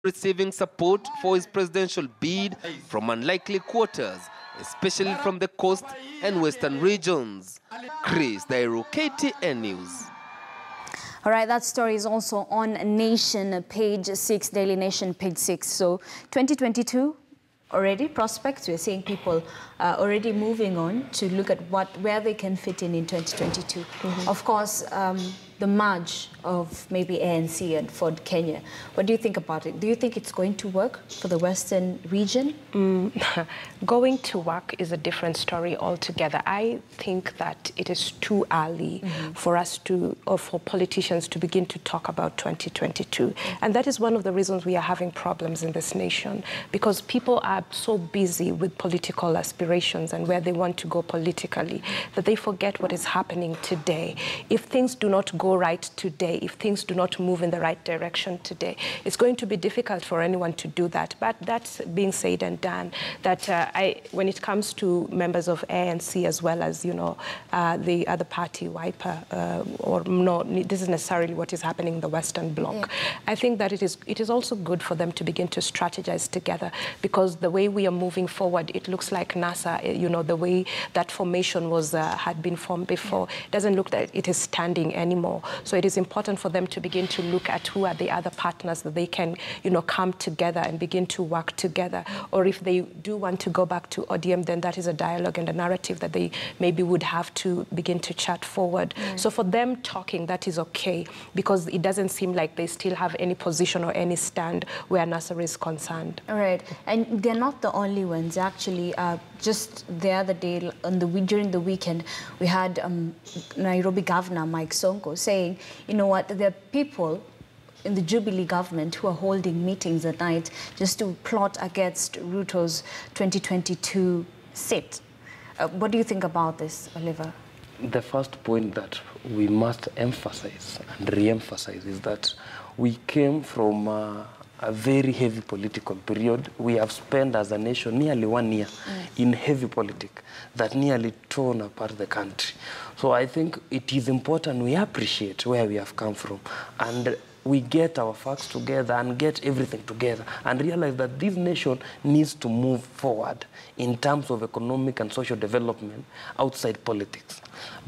receiving support for his presidential bid from unlikely quarters, especially from the coast and western regions. Chris Dairo, KTN News. All right, that story is also on Nation, page 6, Daily Nation, page 6. So 2022 already prospects. We're seeing people already moving on to look at where they can fit in 2022. Of course, the merge of maybe ANC and Ford Kenya. What do you think about it? Do you think it's going to work for the Western region? Going to work is a different story altogether. I think that it is too early for us to, or for politicians to begin to talk about 2022. And that is one of the reasons we are having problems in this nation, because people are so busy with political aspirations and where they want to go politically that they forget what is happening today. If things do not go right today, if things do not move in the right direction today, it's going to be difficult for anyone to do that. But that's being said and done, that when it comes to members of ANC as well as, you know, the other party, Wiper, or no, this is necessarily what is happening in the Western Bloc. I think that it is also good for them to begin to strategize together, because the way we are moving forward, it looks like NASA, you know, the way that formation was had been formed before, doesn't look that it is standing anymore. So it is important for them to begin to look at who are the other partners that they can, you know, come together and begin to work together. Or if they do want to go back to ODM, then that is a dialogue and a narrative that they maybe would have to begin to chat forward. So for them talking, that is okay, because it doesn't seem like they still have any position or any stand where NASA is concerned. All right, and they're not the only ones. Actually, just the other day, during the weekend, we had Nairobi Governor Mike Sonko saying, you know what, there are people in the Jubilee government who are holding meetings at night just to plot against Ruto's 2022 sit. What do you think about this, Oliver? The first point that we must emphasize and re-emphasize is that we came from a very heavy political period. We have spent as a nation nearly 1 year in heavy politics that nearly torn apart the country. So I think it is important we appreciate where we have come from, and we get our facts together and get everything together and realize that this nation needs to move forward in terms of economic and social development outside politics.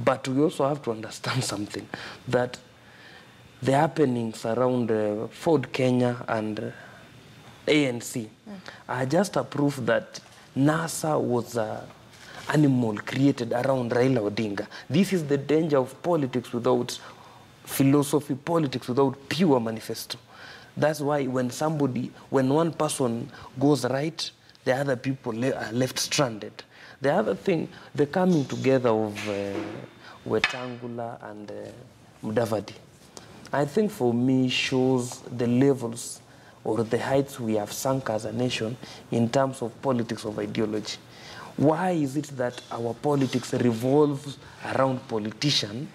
But we also have to understand something, that the happenings around Ford Kenya and ANC are just a proof that NASA was an animal created around Raila Odinga. This is the danger of politics without philosophy, politics without pure manifesto. That's why when one person goes right, the other people are left stranded. The other thing, the coming together of Wetangula and Mudavadi, I think for me shows the levels or the heights we have sunk as a nation in terms of politics of ideology. Why is it that our politics revolves around politicians?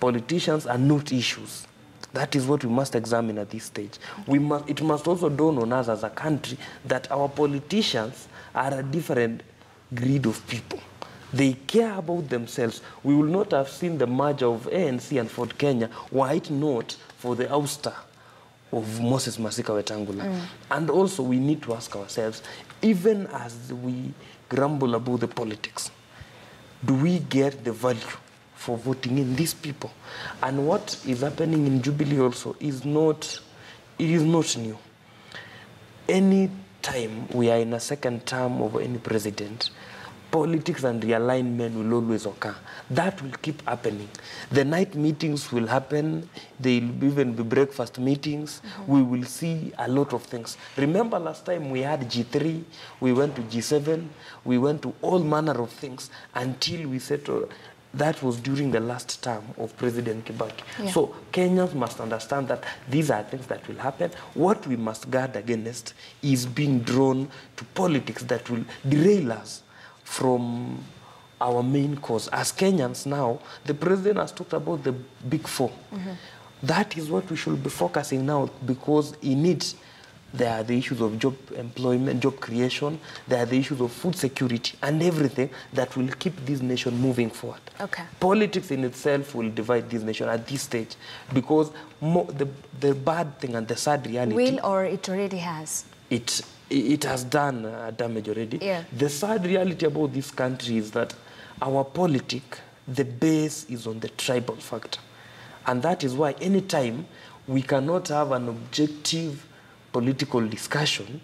Politicians are not issues. That is what we must examine at this stage. It must also dawn on us as a country that our politicians are a different breed of people. They care about themselves. We will not have seen the merger of ANC and Ford Kenya were it not for the ouster of Moses Masika Wetangula. And also we need to ask ourselves, even as we grumble about the politics, do we get the value for voting in these people? And what is happening in Jubilee also is not new. Any time we are in a second term of any president, politics and realignment will always occur. That will keep happening. The night meetings will happen. There will even be breakfast meetings. We will see a lot of things. Remember last time we had G3, we went to G7, we went to all manner of things until we settled. That was during the last term of President Kibaki. So Kenyans must understand that these are things that will happen. What we must guard against is being drawn to politics that will derail us from our main cause. As Kenyans now, the president has talked about the big four. That is what we should be focusing now, because he needs there are the issues of job employment, job creation, there are the issues of food security and everything that will keep this nation moving forward. Okay. Politics in itself will divide this nation at this stage because the bad thing and the sad reality... Will, or it already has? It has done damage already. Yeah. The sad reality about this country is that our politic, the base is on the tribal factor. And that is why anytime we cannot have an objective political discussion